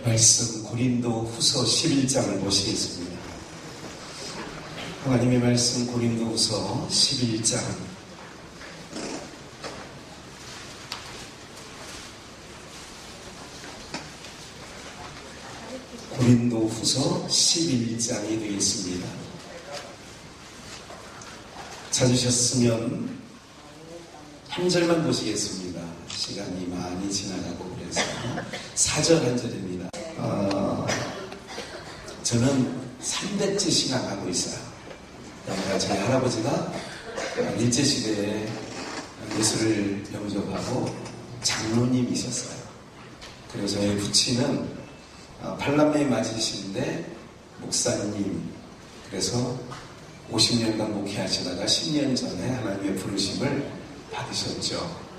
말씀 고린도 후서 11장을 보시겠습니다. 하나님의 말씀 고린도 후서 11장 고린도 후서 11장이 되겠습니다. 찾으셨으면 한 절만 보시겠습니다. 시간이 많이 지나가고 그래서 4절 한 절입니다. 저는 3대째 신앙하고 있어요. 그러니까 저희 할아버지가 일제시대에 예수를 영접하고 장로님이셨어요. 그리고 저희 부친은 팔남매 맞으시는데 목사님, 그래서 50년간 목회하시다가 10년 전에 하나님의 부르심을 받으셨죠.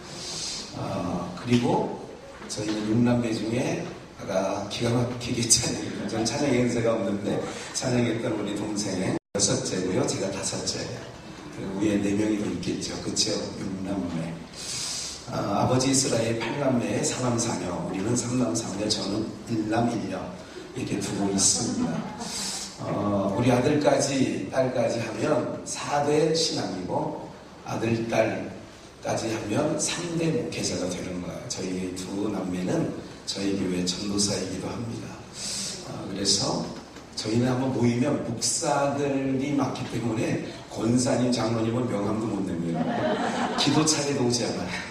그리고 저희는 6남매 중에 아까 기가 막히게 찬양했던, 저는 찬양 연세가 없는데 찬양했던 우리 동생 6째고요. 제가 5째. 그리고 위에 4명이 더 있겠죠. 그쵸? 6남매. 아버지 이스라엘 8남매에 4남 4녀, 우리는 3남 4녀, 저는 1남 1녀 이렇게 두고 있습니다. 우리 아들까지 딸까지 하면 4대 신앙이고 아들 딸까지 하면 3대 목회자가 되는 거예요. 저희 두 남매는 저희 교회 전도사이기도 합니다. 그래서 저희는 한번 모이면 목사들이 많기 때문에 권사님, 장로님은 명함도 못 냅니다. 기도 차례도 오지 않아요.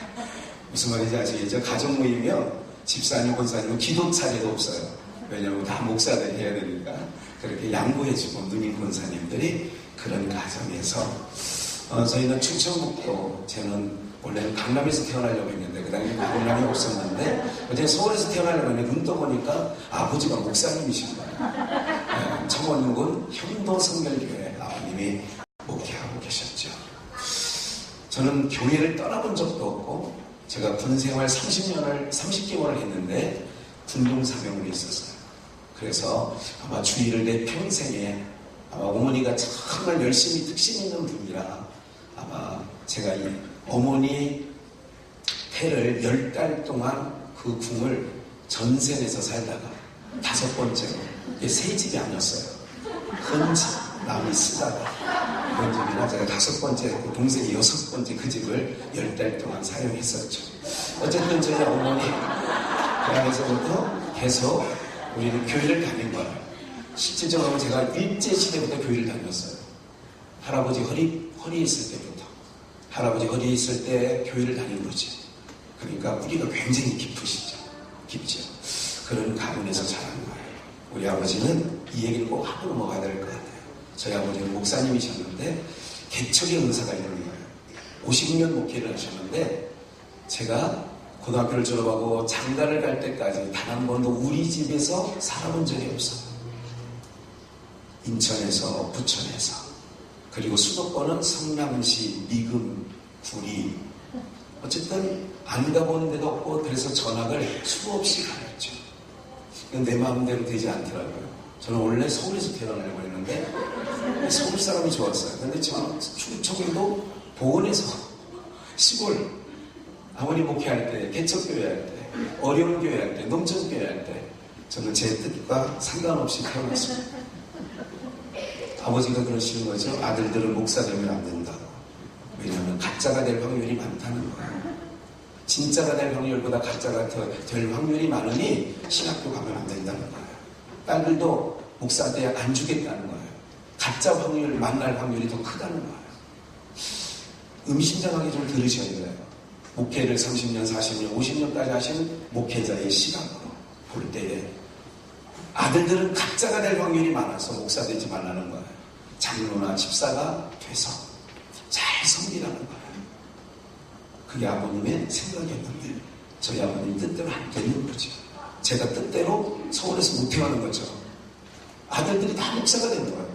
무슨 말인지 아시겠죠? 가족 모이면 집사님, 권사님은 기도 차례도 없어요. 왜냐하면 다 목사들이 해야 되니까. 그렇게 양보해주고 누님 권사님들이 그런 가정에서 저희는 충청북도, 저는 원래는 강남에서 태어나려고 했는데 그 당시에 강남이 없었는데 어제 서울에서 태어나려고 했는데 눈 떠보니까 아버지가 목사님이신 거예요. 청원군 현도성결교회 아버님이 목회하고 계셨죠. 저는 교회를 떠나본 적도 없고 제가 군생활 30개월을 했는데 군동사명으로 있었어요. 그래서 아마 주일을 내 평생에 아마 어머니가 정말 열심히 특심 있는 분이라 아마 제가 이 어머니 태를 10달 동안 그 궁을 전세 내서 살다가 5번째로, 이게 새 집이 아니었어요. 큰 집, 남이 쓰다가 그런 집이라 제가 5번째, 그 동생이 6번째 그 집을 10달 동안 사용했었죠. 어쨌든 저희 어머니 그 안에서부터 계속 우리는 교회를 다닌 거예요. 실질적으로 제가 일제시대부터 교회를 다녔어요. 할아버지 허리 있을 때부터. 할아버지 허리 있을 때 교회를 다닌 거지. 그러니까 뿌리가 굉장히 깊으시죠. 깊죠. 그런 가문에서 자란 거예요. 우리 아버지는 이 얘기를 꼭 하고 넘어가야 될 것 같아요. 저희 아버지는 목사님이셨는데 개척의 은사가 있는 거예요. 50년 목회를 하셨는데 제가 고등학교를 졸업하고 장가를 갈 때까지 단 한 번도 우리 집에서 살아본 적이 없어요. 인천에서, 부천에서, 그리고 수도권은 성남시, 미금, 구리. 어쨌든 안 가본 데가 없고 그래서 전학을 수도 없이 가렸죠. 내 마음대로 되지 않더라고요. 저는 원래 서울에서 태어나려고 했는데 서울 사람이 좋았어요. 근데 지금 충청도 보은에서 시골 아버님 목회할 때, 개척교회 할 때, 어려운 교회 할 때, 농촌교회 할 때 저는 제 뜻과 상관없이 태어났습니다. 아버지가 그러시는 거죠. 아들들은 목사 되면 안 된다고. 왜냐하면 가짜가 될 확률이 많다는 거예요. 진짜가 될 확률보다 가짜가 될 확률이 많으니 신학교 가면 안 된다는 거예요. 딸들도 목사한테 안 주겠다는 거예요. 가짜 확률, 만날 확률이 더 크다는 거예요. 의미심장하게 좀 들으셔야 돼요. 목회를 30년, 40년, 50년까지 하신 목회자의 시각으로 볼 때에 아들들은 가짜가 될 확률이 많아서 목사 되지 말라는 거예요. 장로나 집사가 돼서 잘 섬기라는 거예요. 그게 아버님의 생각이었는데 저희 아버님 뜻대로 안 되는 거죠. 제가 뜻대로 서울에서 못 태어나는 거죠. 아들들이 다 목사가 되는 거예요.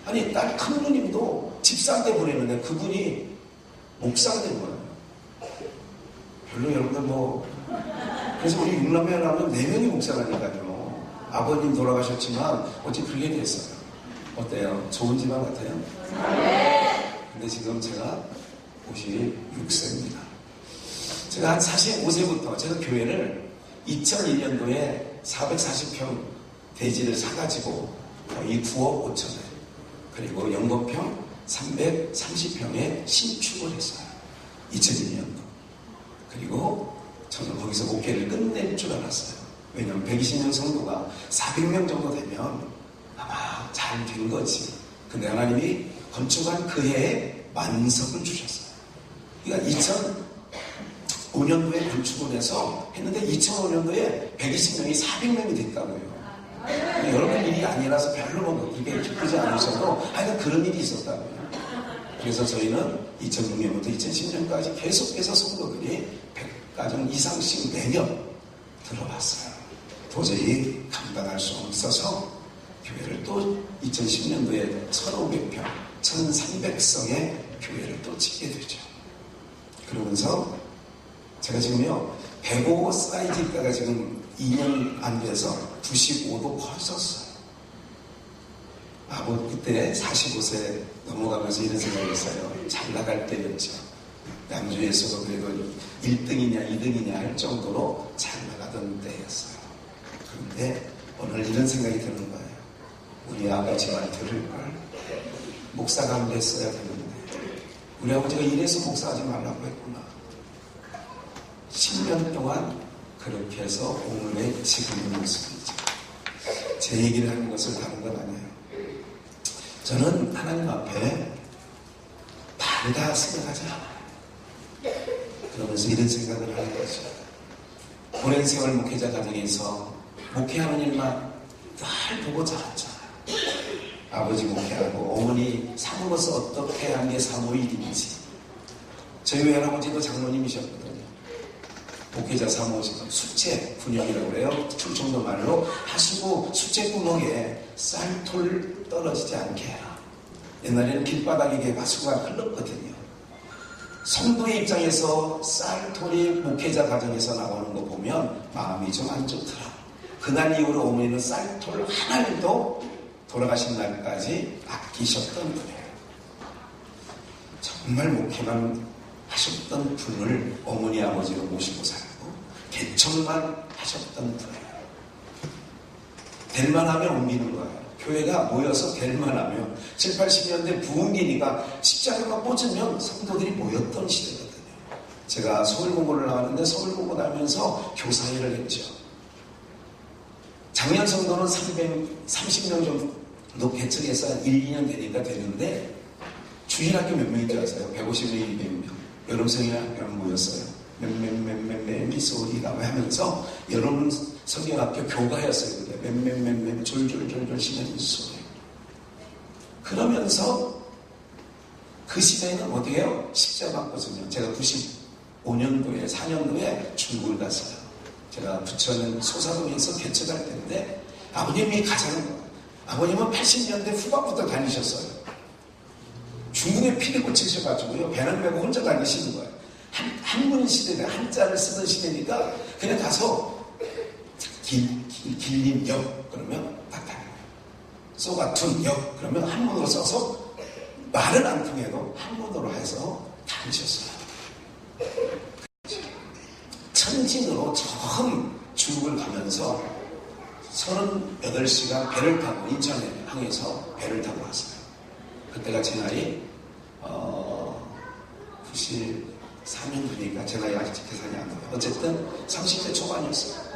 아니 딸 큰 누님도 집사한테 보내는데 그분이 목사가 된 거예요. 별로 여러분들 그래서 우리 6남매를 하면 4명이 목사라니까요. 아버님 돌아가셨지만 어찌 그렇게 됐어요. 어때요? 좋은 집안 같아요? 네. 근데 지금 제가 56세입니다. 제가 한 45세부터 제가 교회를 2001년도에 440평 대지를 사가지고 거의 9억 5천에 그리고 연거평 330평에 신축을 했어요. 2001년도. 그리고 저는 거기서 목회를 끝낼 줄 알았어요. 왜냐하면 120년 성도가 400명 정도 되면 아마 잘 된 거지. 근데 하나님이 건축한 그 해에 만석을 주셨어요. 그러니까 2005년도에 건축을 해서 했는데 2005년도에 120명이 400명이 됐다고요. 여러분 일이 아니라서 별로 뭐 그렇게 기쁘지 않으셔도 하여간 그런 일이 있었다고요. 그래서 저희는 2006년부터 2010년까지 계속해서 성도들이 100가정 이상씩 매년 들어왔어요. 도저히 감당할 수 없어서 교회를 또 2010년도에 1,500평, 1,300성의 교회를 또 짓게 되죠. 그러면서 제가 지금요 105 사이즈 있다가 지금 2년 안 돼서 95도 커졌어요. 그때 45세 넘어가면서 이런 생각을 했어요. 잘 나갈 때였죠. 양주에서도 그래도 1등이냐 2등이냐 할 정도로 잘 나가던 때였어요. 그런데 오늘 이런 생각이 드는 거예요. 우리 아버지 말 들을걸. 목사가 안 됐어야 되는데 우리 아버지가 이래서 목사하지 말라고 했구나. 10년 동안 그렇게 해서 오늘의 지금의 모습이죠. 제 얘기를 하는 것을 다른 건 아니에요. 저는 하나님 앞에 다르다 생각하지 않아요. 그러면서 이런 생각을 하는 거죠. 오랜 세월 목회자 가정에서 목회하는 일만 늘 보고 자랐잖아요. 아버지 목회하고 어머니 사모로서 어떻게 한 게 사모일인지. 저희 외할아버지도 장로님이셨거든요. 목회자 사모시고 수채 분영이라고 그래요. 충청도 말로 하시고 수채 구멍에 쌀톨 떨어지지 않게 해라. 옛날에는 길바닥에 가수가 흘렀거든요. 성도의 입장에서 쌀톨이 목회자 가정에서 나오는 거 보면 마음이 좀 안 좋더라. 그날 이후로 어머니는 쌀톨 하나님도 돌아가신 날까지 아끼셨던 분이에요. 정말 목회만 하셨던 분을 어머니 아버지로 모시고 살고 개척만 하셨던 분이에요. 될만 하면 옮기는 거예요. 교회가 모여서 될만 하면 7, 80년대 부흥기니까 십자가가 꽂으면 성도들이 모였던 시대거든요. 제가 서울 공고를 나왔는데 서울 공고 나면서 교사일을 했죠. 작년 성도는 330명 정도 개척해서 1, 2년 되니까 되는데 주일학교 몇 명인 줄 아세요? 150명, 200명. 여름 성경학교 모였어요. 미소리가 하면서 여름 성경학교 교가였어요. 맴 졸졸졸졸 쉬는 소리. 그러면서 그 시대에는 어떻게 해요? 십자가 꽂으면 제가 95년도에 4년도에 중국을 갔어요. 제가 부천은 소사동에서 개척할 때인데 아버님이 가자는 거예요. 아버님은 80년대 후반부터 다니셨어요. 중국에 피를 꽂히셔가지고요. 배낭 메고 혼자 다니시는 거예요. 한문 시대에 한자를 쓰던 시대니까 그냥 가서 길림역 그러면 딱 다녀요. 쏘가툰역 그러면 한문으로 써서 말은 안 통해도 한문으로 해서 다니셨어요. 천진으로 처음 중국을 가면서 38시간 배를 타고 인천에 항해서 배를 타고 왔어요. 그때가 제 나이 94년이니까 제 나이 아직 계산이 안 돼요. 어쨌든 30대 초반이었어요.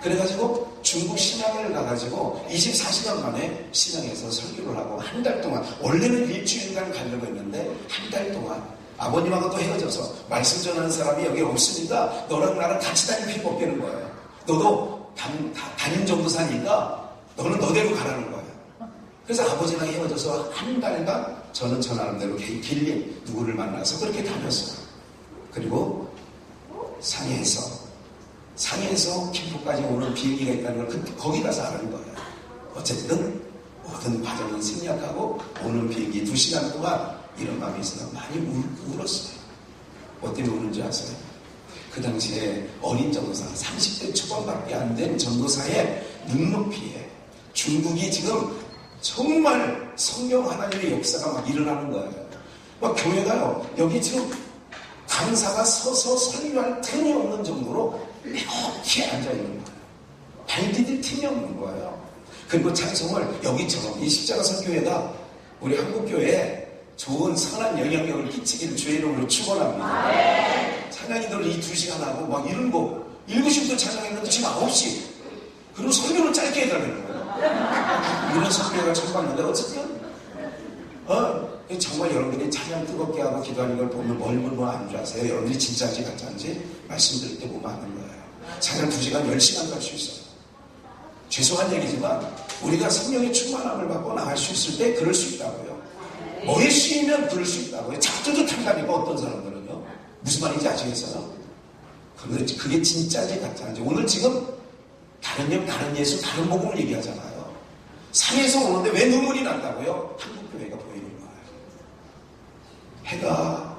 그래가지고 중국 신앙을 가가지고 24시간 만에 신앙에서 설교를 하고 한 달 동안 원래는 일주일간 가려고 했는데 한 달 동안 아버님하고 또 헤어져서 말씀 전하는 사람이 여기 없으니까 너랑 나랑 같이 다닐 필요가 없다는 거예요. 너도 담임 전도사니까 너는 너대로 가라는 거예요. 그래서 아버지랑 헤어져서 한 달간 저는 저 나름대로 길림 누구를 만나서 그렇게 다녔어요. 그리고 상해에서 김포까지 오는 비행기가 있다는 걸 거기 가서 아는 거예요. 어쨌든 모든 과정은 생략하고 오는 비행기 2시간 동안 이런 마음이 있어서 많이 울었어요. 뭐 때문에 우는지 아세요? 그 당시에 어린 전도사 30대 초반밖에 안 된 전도사의 눈높이에 중국이 지금 정말 성령 하나님의 역사가 막 일어나는 거예요. 막 교회가요 여기 지금 강사가 서서 설교할 틈이 없는 정도로 이렇게 앉아있는 거예요. 발디딜 틈이 없는 거예요. 그리고 찬송을 여기처럼 이 십자가 선교회가 우리 한국교회에 좋은 선한 영향력을 끼치기를 주의 이름으로 축원합니다. 찬양이들을 이 2시간 하고 막 이런 거 7시부터 찬양했는데 지금 9시 그리고 설교를 짧게 해달라는 거예요. 이런 설교가 처음 봤는데 어쨌든 정말 여러분들이 찬양 뜨겁게 하고 기도하는 걸 보면 뭘 보면 안 줄 아세요? 여러분들이 진짜인지 가짜인지 말씀드릴 때 보면 아는 거예요. 찬양 2시간 10시간 갈 수 있어요. 죄송한 얘기지만 우리가 성령의 충만함을 받고 나갈 수 있을 때 그럴 수 있다고요. 뭐에 씌이면 그럴 수 있다고요. 작두도 탄다니까 어떤 사람들은요. 무슨 말인지 아시겠어요? 그게 진짜인지 가짜인지. 오늘 지금 다른 영, 다른 예수, 다른 복음을 얘기하잖아요. 산에서 오는데 왜 눈물이 난다고요? 한국교회가 보이는 거예요. 해가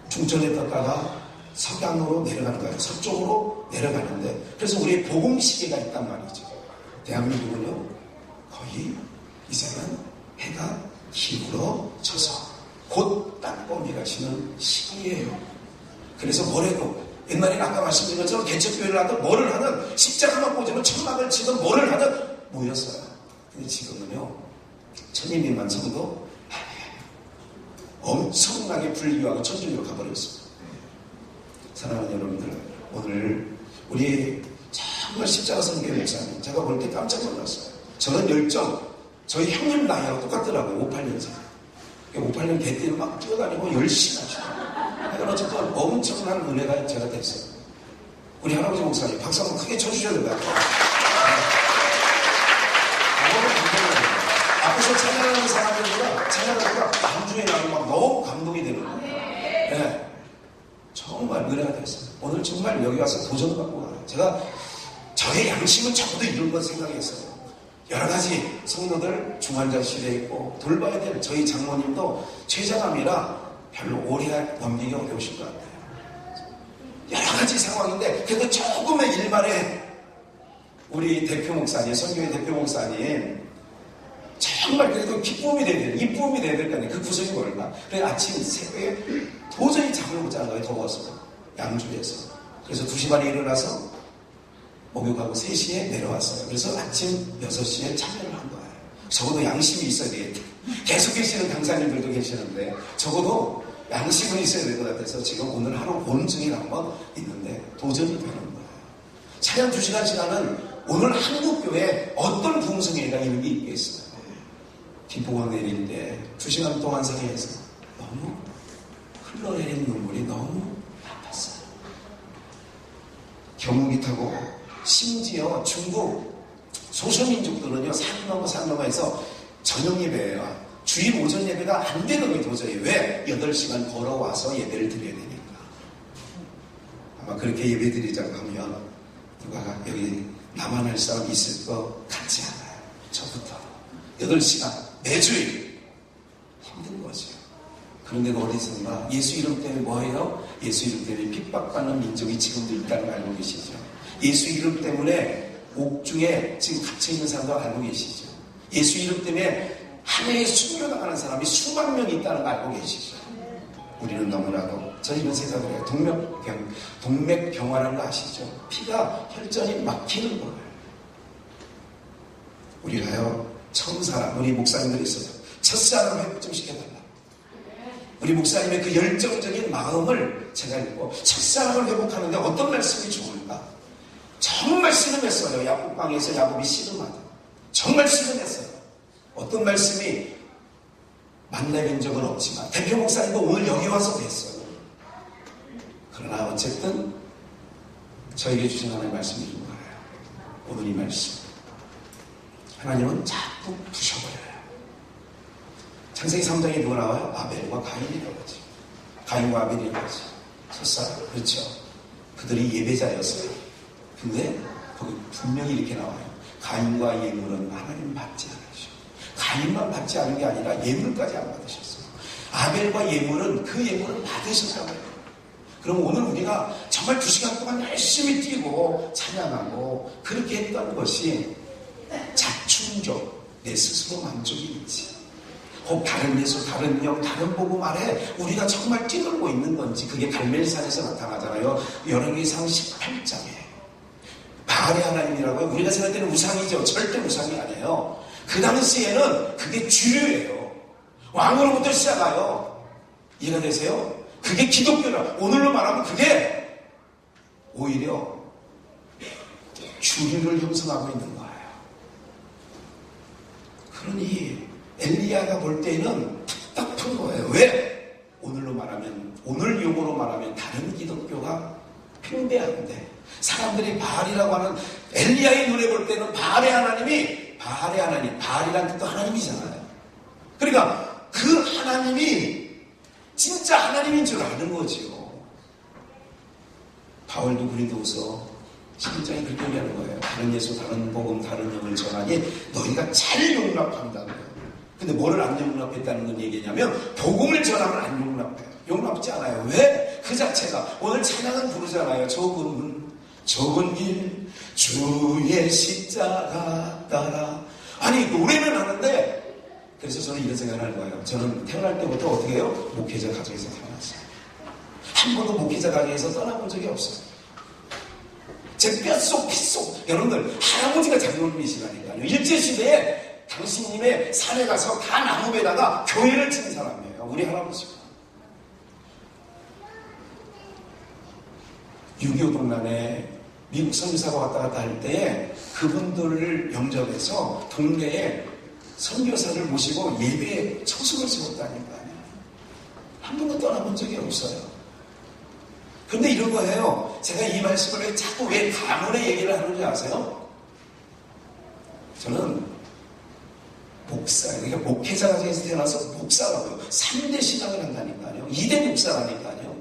중천에 떴다가 서강으로 내려가는 거예요. 서쪽으로 내려가는데 그래서 우리의 복음 시계가 있단 말이죠. 대한민국은요 거의 이제는 해가 기울어져서 곧 땅거미가 지는 시기예요. 그래서 뭐래도 옛날에는 아까 말씀드린 것처럼 개척교회를 하든 뭐를 하든 십자가만 꽂으면 천막을 치든 뭐를 하든 모였어요. 근데 지금은요 천인민만 성도 엄청나게 불리하고 천주교로 가버렸습니다. 사랑하는 여러분들, 오늘 우리 정말 십자가 선교회 목사님 제가 볼 때 깜짝 놀랐어요. 저런 열정 저희 형님 나이하고 똑같더라고요. 58년생 58년 개띠를 막 뛰어다니고 열심히 하시더라고요. 그러니까 어쨌든 엄청난 은혜가 제가 됐어요. 우리 할아버지 목사님 박수 한번 크게 쳐주셔야 될 것 같아요. 앞에서 찬양하는 사람들보다 찬양하는 감주에 나면 막 너무 감동이 되는 거예요. 네. 정말 은혜가 됐어요. 오늘 정말 여기 와서 도전을 받고 가요. 제가 저의 양심은 적어도 이런 걸 생각했어요. 여러 가지 성도들 중환자실에 있고 돌봐야 될 저희 장모님도 최장암이라 별로 오래 넘기기 어려우실 것 같아요. 여러 가지 상황인데 그래도 조금의 일만에 우리 대표 목사님, 선교회 대표 목사님 정말 그래도 기쁨이 돼야 돼. 이쁨이 돼야 될 거 아니에요. 그 구석이 뭘까? 그래 아침 새벽에 도저히 잠을 못 자는 거예요. 더워서. 양주에서. 그래서 2시 반에 일어나서 목욕하고 3시에 내려왔어요. 그래서 아침 6시에 참여를 한 거예요. 적어도 양심이 있어야 되겠다. 계속 계시는 강사님들도 계시는데 적어도 양심은 있어야 될 것 같아서 지금 오늘 하루 본증이 한번 있는데 도전이 되는 거예요. 찬양 2시간 시간은 오늘 한국교회에 어떤 부흥성회가 있는 게 있겠어요. 김포강 내릴 때 2시간 동안 상해에서 너무 흘러내리는 눈물이 너무 아팠어요. 경운기 타고 심지어 중국 소수민족들은요 산 넘어에서 저녁 예배예요. 주일 오전 예배가 안 되는 거예요. 도저히. 왜? 8시간 걸어와서 예배를 드려야 되니까. 아마 그렇게 예배 드리자고 하면 누가 여기 나만 할 사람 있을 것 같지 않아요. 저부터 8시간 매주일 힘든 거죠. 그런데도 어디선가 예수 이름 때문에 뭐예요? 예수 이름 때문에 핍박받는 민족이 지금도 있다는 걸 알고 계시죠? 예수 이름 때문에 옥중에 지금 갇혀있는 사람도 알고 계시죠? 예수 이름 때문에 한 해에 순교당하는 사람이 수만 명이 있다는 걸 알고 계시죠? 우리는 너무나도 저 이런 생각을 해요. 동맥경화라는 거 아시죠? 피가 혈전이 막히는 거예요. 우리가요 처음사랑 우리 목사님들이 있어요. 첫사랑 회복 좀 시켜달라. 우리 목사님의 그 열정적인 마음을 제가 읽고 첫사랑을 회복하는데 어떤 말씀이 좋을까? 정말 씨름했어요. 야곱강에서 야곱이 씨름하다. 정말 씨름했어요. 어떤 말씀이 만나뵌 적은 없지만 대표 목사님도 오늘 여기 와서 뵀어요. 그러나 어쨌든 저에게 주신 하나님의 말씀이 이런 거예요. 오늘 이 말씀 하나님은 자꾸 부셔버려요. 창세기 3장에 누가 나와요? 아벨과 가인이라고 하죠. 가인과 아벨이라고 하죠. 첫사랑. 그렇죠. 그들이 예배자였어요. 근데 거기 분명히 이렇게 나와요. 가인과 예물은 하나님 받지 않으시고 가인만 받지 않은 게 아니라 예물까지 안 받으셨어요. 아벨과 예물은 그 예물을 받으셨다고요. 그럼 오늘 우리가 정말 2시간 동안 열심히 뛰고 찬양하고 그렇게 했던 것이 자충족, 내 스스로 만족이 있지. 혹 다른 예수, 다른 영, 다른 복음 아래 우리가 정말 뛰놀고 있는 건지 그게 갈멜산에서 나타나잖아요. 열왕기상 18장에 바알의 하나님이라고요? 우리가 생각할 때는 우상이죠. 절대 우상이 아니에요. 그 당시에는 그게 주류예요. 왕으로부터 시작하여. 이해가 되세요? 그게 기독교라. 오늘로 말하면 그게 오히려 주류를 형성하고 있는 거예요. 그러니 엘리야가 볼 때는 답답한 거예요. 왜? 오늘로 말하면, 오늘 용어로 말하면 다른 기독교가 팽배한데 사람들이 바알이라고 하는, 엘리야의 눈에 볼 때는 바알의 하나님이, 바알의 하나님, 바알이라는 뜻도 하나님이잖아요. 그러니까 그 하나님이 진짜 하나님인 줄 아는 거지요. 바울도 고린도후서 11장에 그렇게 얘기하는 거예요. 다른 예수, 다른 복음, 다른 영을 전하니 너희가 잘 용납한다고요. 근데 뭐를 안 용납했다는 건 얘기냐면 복음을 전하면 안 용납해요. 용납지 않아요. 왜? 그 자체가 오늘 찬양은 부르잖아요. 좁은 길 주의 십자가 따라. 아니 노래는 하는데, 그래서 저는 이런 생각을 하는 거예요. 저는 태어날 때부터 어떻게 해요? 목회자 가정에서 태어났어요. 한 번도 목회자 가정에서 떠나본 적이 없어요. 제 뼛속 피속, 여러분들 할아버지가 장로님이시라니까요. 일제시대에 당신님의 산에 가서 다 나무에다가 교회를 친 사람이에요. 우리 할아버지가. 6.25 동란에 미국 선교사가 왔다 갔다 할 때에 그분들을 영접해서 동네에 선교사를 모시고 예배에 처소를 세웠다니까요. 한 번도 떠나본 적이 없어요. 근데 이런 거예요. 제가 이 말씀을 왜 가문의 얘기를 하는지 아세요? 저는 목사, 그러니까 목회자 가정에서 태어나서 목사라고요. 3대 신앙을 한다니까요. 2대 목사라니까요.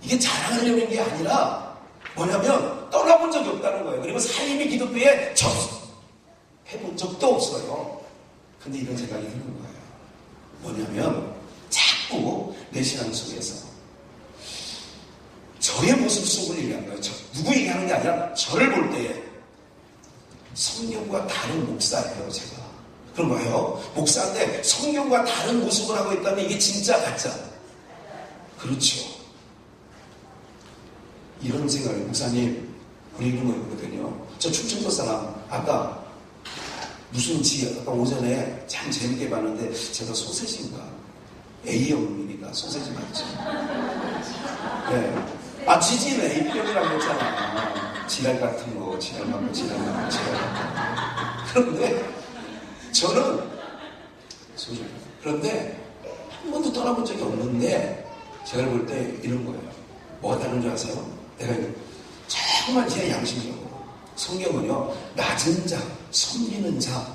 이게 자랑하려는 게 아니라 뭐냐면 떠나본 적이 없다는 거예요. 그리고 삶이 기독교에 접해본 적도 없어요. 근데 이런 생각이 드는 거예요. 뭐냐면 자꾸 내 신앙 속에서 저의 모습 속을 얘기하는 거예요. 누구 얘기하는 게 아니라 저를 볼 때에 성경과 다른 목사예요, 제가. 그럼 뭐예요? 목사인데 성경과 다른 모습을 하고 있다면 이게 진짜 가짜? 그렇죠. 이런 생각을, 목사님, 우리 이런 거 있거든요. 저 충청도 사람, 아까 무슨 아까 오전에 참 재밌게 봤는데 제가 소세지인가? A형이니까 소세지 맞죠? 네. 지지는 A병이라고 했잖아. 지랄 같은 거, 지랄 맞고, 지랄 맞고, 지랄 맞고. 그런데, 저는, 그런데, 한 번도 떠나본 적이 없는데, 제가 볼 때 이런 거예요. 뭐가 다른 줄 아세요? 내가 정말 제 양심적으로. 성경은요, 낮은 자, 섬기는 자,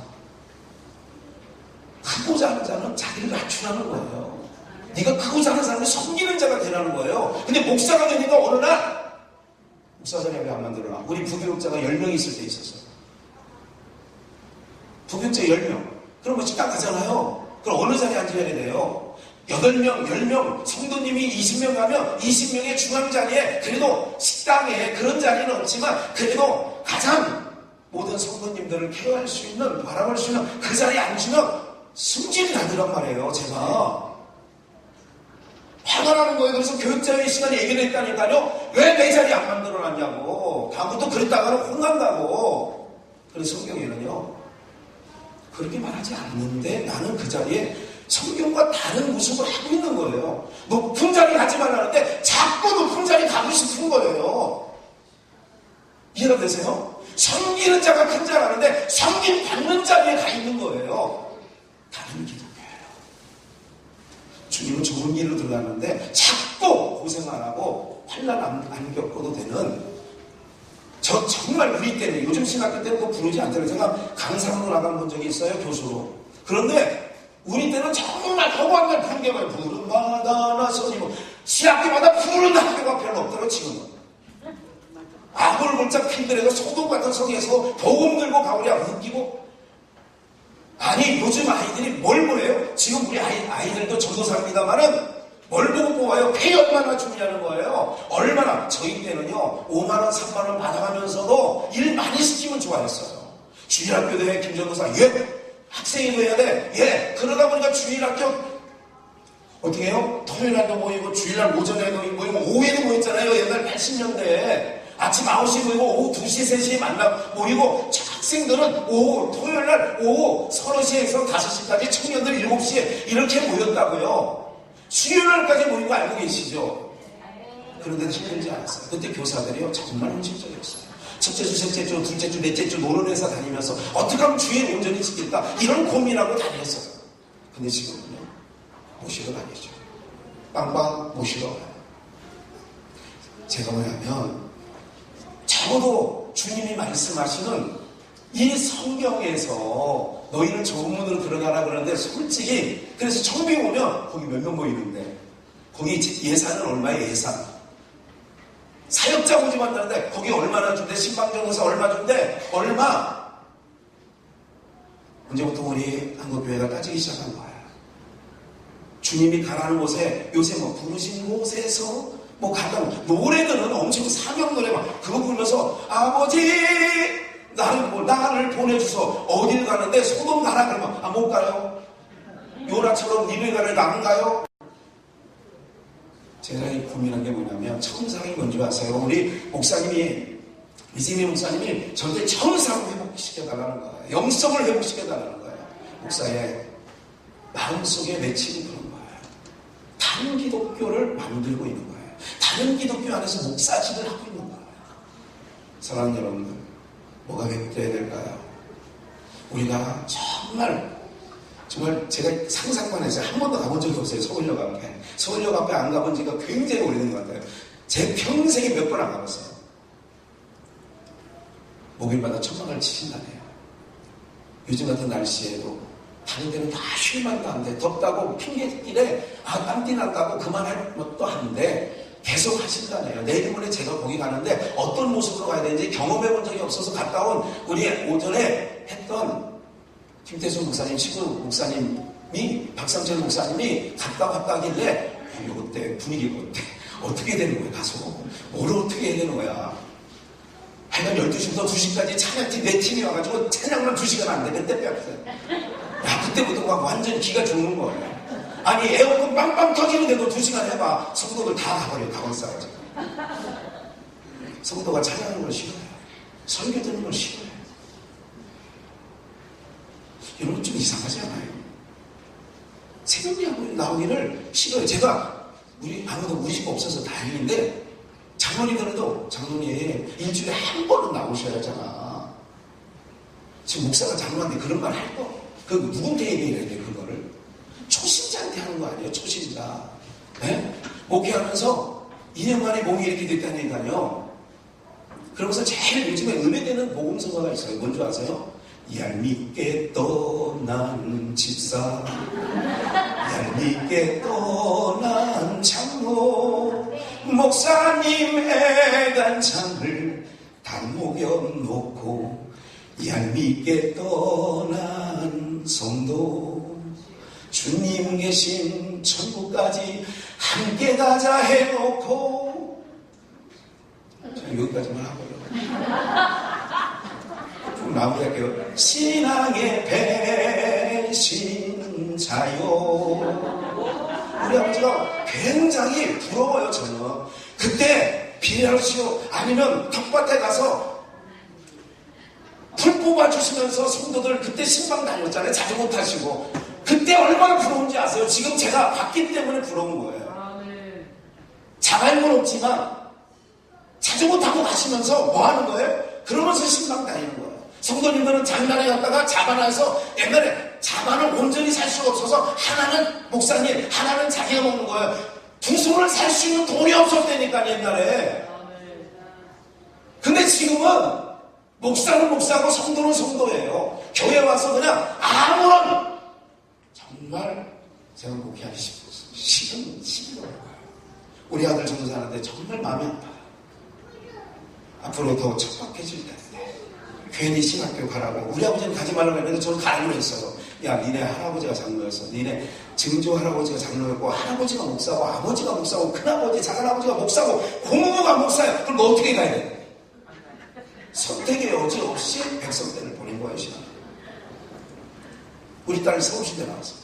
크고자 하는 자는 자기를 낮추라는 거예요. 네가 크고자 하는 사람이 섬기는 자가 되라는 거예요. 근데 목사가 되니까 어느 날 목사 자리에 왜 안 만들어놔? 우리 부교육자가 10명 있을 때 있었어요. 부교육자 10명. 그럼 뭐 식당 가잖아요. 그럼 어느 자리에 앉아야 돼요? 8명, 10명, 성도님이 20명 가면 20명의 중앙 자리에, 그래도 식당에 그런 자리는 없지만 그래도 가장 모든 성도님들을 케어할 수 있는, 바라볼 수 있는 그 자리에 앉으면 승진이 나더란 말이에요. 제가 화가 나는 거예요. 그래서 교육자의 시간에 얘기를 했다니까요. 왜 내 자리 안 만들어놨냐고. 다음부터 그랬다가는 혼난다고. 그래서 성경에는요, 그렇게 말하지 않는데 나는 그 자리에 성경과 다른 모습을 하고 있는 거예요. 높은 자리 가지 말라는데 자꾸 높은 자리 가고 싶은 거예요. 이해가 되세요? 섬기는 자가 큰 자라는데 섬김 받는 자리에 가 있는 거예요. 다른 기독교예요. 주님은 좋은 길로 들어갔는데 자꾸 고생 안 하고 환난 안 겪어도 되는, 저 정말 우리 때는, 요즘 신학교 때는 그거 부르지 않더라고요. 제가 강사로 나간 적이 있어요, 교수로. 그런데 우리 때는 정말 허구한 날 부른 게 뭐예요? 부른 바다 나서니, 뭐 시학교마다 부르는 학교가 별로 없더라고요. 지금은 아무를 골짝 핀들에서 소돔 같은 성에서 복음 들고 가오랴 웃기고. 아니 요즘 아이들이 뭘 보래요? 지금 우리 아이들도 전도사입니다만은 뭘 보고 뽑아요? 페이 얼마나 주냐는 거예요. 얼마나. 저희 때는요 5만원 3만원 받아가면서도 일 많이 시키면 좋아했어요. 주일학교 대 김전도사, 예. 학생회도 해야 돼, 예. 그러다 보니까 주일학교 어떻게 해요? 토요일날도 모이고 주일날 오전에도 모이고 오후에도 모였잖아요. 옛날 80년대에 아침 9시 모이고 오후 2시, 3시에 모이고 학생들은 오후 토요일날 오후 3시에서 5시까지 청년들 7시에 이렇게 모였다고요. 수요일날까지 모이고 알고 계시죠? 그런데도 힘들지 않았어요. 그때 교사들이요 정말 헌신적이었어요. 첫째 주, 셋째 주, 둘째 주, 넷째 주 노론회사 다니면서 어떻게 하면 주일 온전히 지킬까 이런 고민하고 다녔어요. 근데 지금은요 모시러 다니죠. 빵빵 모시러 가요. 제가 뭐냐면 적어도 주님이 말씀하시는 이 성경에서 너희는 좋은 문으로 들어가라 그러는데 솔직히 그래서 처음에 오면 거기 몇 명 모이는데 거기 예산은 얼마예요? 예산 사역자 모집 한다는데 거기 얼마나 준대? 신방정에서 얼마 준대? 얼마? 언제부터 우리 한국교회가 따지기 시작한 거야. 주님이 가라는 곳에 요새 뭐 부르신 곳에서 뭐 가다가 노래들은 엄청 사명 노래 막 그거 부르면서 아버지 나를 보내주소 어딜 가는데 소돔 가라 그러면 못 가요. 요나처럼 니느웨가를 나는 가요. 제가 고민한 게 뭐냐면 청상이 뭔지 아세요? 우리 목사님이 이승미 목사님이 절대 청상을 회복시켜달라는 거예요. 영성을 회복시켜달라는 거예요. 목사의 마음속에 맺히는 그런 거예요. 다른 기독교를 만들고 있는 거예요. 다른 기독교 안에서 목사직을 하고 있는 거예요. 사랑하는 여러분들, 뭐가 회복돼야 될까요? 우리가 정말 제가 상상만 해서 한 번도 가본 적이 없어요. 서울역 앞에. 서울역 앞에 안 가본 지가 굉장히 오래된 것 같아요. 제 평생에 몇 번 안 가봤어요. 목요일마다 천막을 치신다네요. 요즘 같은 날씨에도 다른 데는 다 쉴만도 한데 덥다고 핑계길에 땀띠 난다고 그만할 것도 한데 계속 하신다네요. 내일 모레 제가 거기 가는데 어떤 모습으로 가야 되는지 경험해 본 적이 없어서 갔다 온 우리 오전에 했던 김태수 목사님, 시구 목사님이 박상철 목사님이 갔다 하길래 어때? 분위기가 어때? 어떻게 되는 거야? 가서 뭘 어떻게 해야 되는 거야? 하여간 12시부터 2시까지 찬양팀 4팀이 와가지고 찬양만 2시간 안 되면 때 뺐어요. 야, 그때부터 막 완전히 기가 죽는 거예요. 아니 에어컨 빵빵 터지는데도 2시간 해봐. 성도들 다 가버려요. 가방 싸가지고. 성도가 찬양하는 걸 싫어해요. 설교 듣는 걸 싫어해요. 여러분 좀 이상하지 않아요? 새벽 야구에 나오기를 싫어요. 제가 아무도 우리 집 없어서 다행인데 장로님들도 장로님 일주일에 한 번은 나오셔야 하잖아. 지금 목사가 장로한테 그런 말 할 거. 그 누군데 얘기해야 돼 그거를. 초신자한테 하는 거 아니에요. 초신자. 네? 목회하면서 2년 만에 몸이 이렇게 됐다니까요. 그러면서 제일 요즘에 은혜되는 복음서가가 있어요. 뭔지 아세요? 얄밉게 떠난 집사, 얄밉게 떠난 장로, 목사님의 단창을 다 녹여놓고 얄밉게 떠난 성도, 주님 계신 천국까지 함께 가자 해놓고. 자, 여기까지만 하고요. 좀 마무리할게요. 신앙의 배신자요. 우리 아버지가 굉장히 부러워요. 저는 그때 비례하시오 아니면 텃밭에 가서 풀 뽑아주시면서 성도들 그때 신방 다녔잖아요. 자전거 타시고. 그때 얼마나 부러운지 아세요? 지금 제가 봤기 때문에 부러운 거예요. 자갈문 없지만 자전거 타고 가시면서 뭐 하는 거예요? 그러면서 신방 다니는 거예요. 성도님들은 장난에 갔다가 자반해서 옛날에 자반을 온전히 살 수가 없어서 하나는 목사님, 하나는 자기가 먹는 거예요. 두 손을 살 수 있는 돈이 없었다니까 옛날에. 근데 지금은 목사는 목사고 성도는 성도예요. 교회 와서 그냥 아무런 정말 제가 목회하기 싫어요. 우리 아들 전도사하는데 정말 마음이 아파요. 앞으로 더 척박해질 텐데 괜히 신학교 가라고. 우리 아버지는 가지 말라고 했는데 저는 가라고 했어요. 야, 니네 할아버지가 장로였어. 니네 증조 할아버지가 장로였고 할아버지가 목사고 아버지가 목사고 큰아버지 작은아버지가 목사고 고모가 목사야. 그럼 너 어떻게 가야 돼? 선택의 여지 없이 백성대를 보낸 거예요. 신학. 우리 딸이 서울시대 나왔어.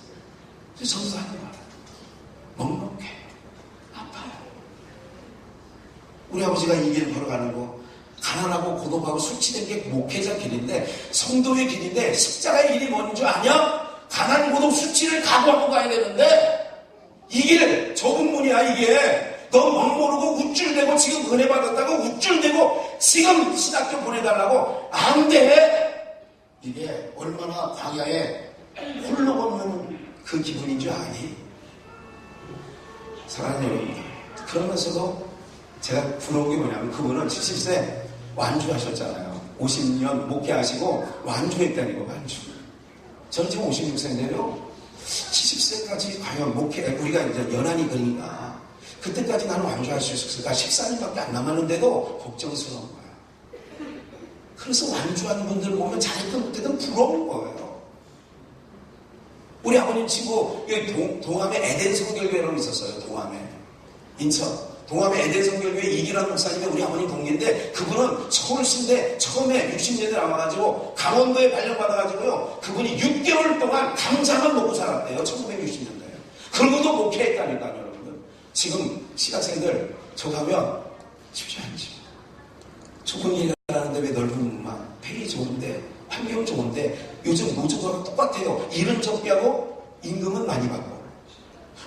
전도사하는 거 알아요. 먹먹해. 아파요. 우리 아버지가 이 길 걸어가는 거 가난하고 고독하고 술 취는 게 목회자 길인데, 성도의 길인데, 십자가의 길이 뭔 줄 아냐? 가난, 고독, 수치를 각오하고 가야 되는데, 이 길 좁은 문이야. 이게 너 멋모르고 우쭐대고 지금 은혜 받았다고 우쭐대고 지금 신학교 보내달라고 안 돼. 이게 얼마나 광야에 홀로 걷는 그 기분인 줄 아니? 사랑하는 여러분들, 그러면서도 제가 부러운 게 뭐냐면, 그분은 70세 완주하셨잖아요. 50년 목회하시고 완주했다니까. 완주. 저는 지금 56세인데요 70세까지 과연 목회, 우리가 이제 연한이 그러니까 그때까지 나는 완주할 수 있었을까? 14년밖에 안 남았는데도 걱정스러운 거야. 그래서 완주하는 분들 보면 잘했든 못했든 부러운 거예요. 우리 아버님 친구 동암에 에덴 성결교회라고 있었어요. 동암에 인천 동암에 에덴 성결교회 이기란 목사님이 우리 아버님 동기인데, 그분은 서울시인데 처음에 60년대 나와가지고 강원도에 발령받아가지고요, 그분이 6개월 동안 감자만 먹고 살았대요. 1960년대에. 그러고도 목회했다니까요. 여러분들, 지금 시각생들 저 가면 쉽지 않죠. 좁은 길 가는데 왜 넓은 막 페이 좋은데 환경 좋은데 요즘 노조가 똑같아요. 일은 적게 하고 임금은 많이 받고.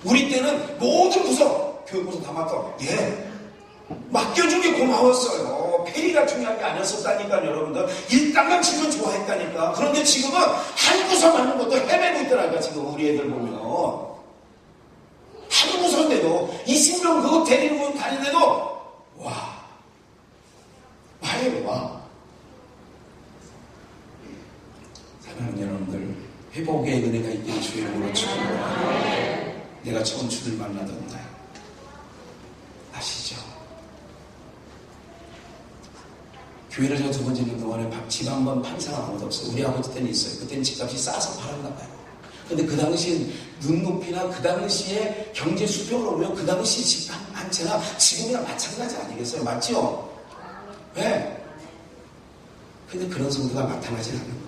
우리 때는 모든 부서 교육부서 다 맡겨준 게 고마웠어요. 페이가 중요한 게 아니었었다니까요. 여러분들, 일당만 치면 좋아했다니까. 그런데 지금은 한 부서 맞는 것도 헤매고 있더라고요. 지금 우리 애들 보면 한 부서인데도 20명 그거 데리고 다니는데도 와 사랑하는 여러분들, 회복의 은혜가 있기를 주의 이름으로 축원합니다. 내가 처음 주를 만나던 날 아시죠? 교회를 저 2번 짓는 동안에 집 한 번 판 사람 아무도 없어요. 우리 아버지 때는 있어요. 그때는 집값이 싸서 팔았나 봐요. 근데 그 당시엔 눈높이나 그 당시에 경제 수평을 보면 그 당시 집 한 채나 지금이랑 마찬가지 아니겠어요? 맞죠? 왜? 근데 그런 성도가 나타나지 않는 거예요.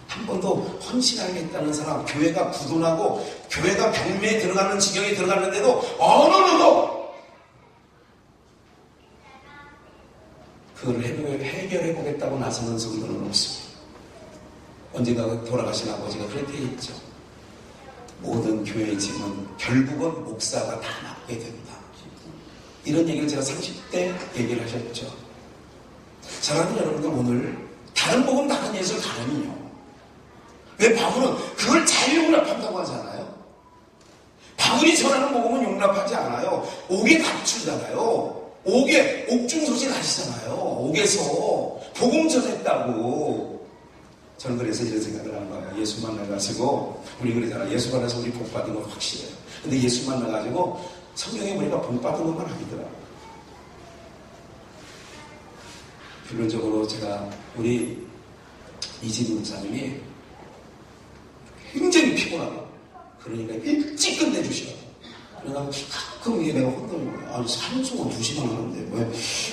한 번도 헌신하겠다는 사람, 교회가 부도나고 교회가 경매에 들어가는 지경에 들어갔는데도 어느 누구 그걸 해결해보겠다고 나서는 성도는 없습니다. 언젠가 돌아가신 아버지가 그렇게 했죠. 모든 교회의 짐은 결국은 목사가 다 맡게 된다. 이런 얘기를 제가 30대 얘기를 하셨죠. 사랑하는 여러분들, 오늘 다른 복음 다른 예술 다름이요. 왜 바울은 그걸 잘 용납한다고 하잖아요. 바울이 전하는 복음은 용납하지 않아요. 옥에 감추잖아요. 옥에 옥중소실 하시잖아요. 옥에서 복음 전했다고. 저는 그래서 이런 생각을 한 거예요. 예수 만나가지고, 우리 그러잖아요. 예수 만나서 우리 복 받은 건 확실해요. 근데 예수 만나가지고 성경에 보니까 복 받은 것만 아니더라고요. 결론적으로 제가 우리 이진우 목사님이 굉장히 피곤하고, 그러니까 일찍 끝내주시라고. 그러니까 가끔 이게 내가 혼나는 거예요. 아니, 3수고 2시간 하는데 왜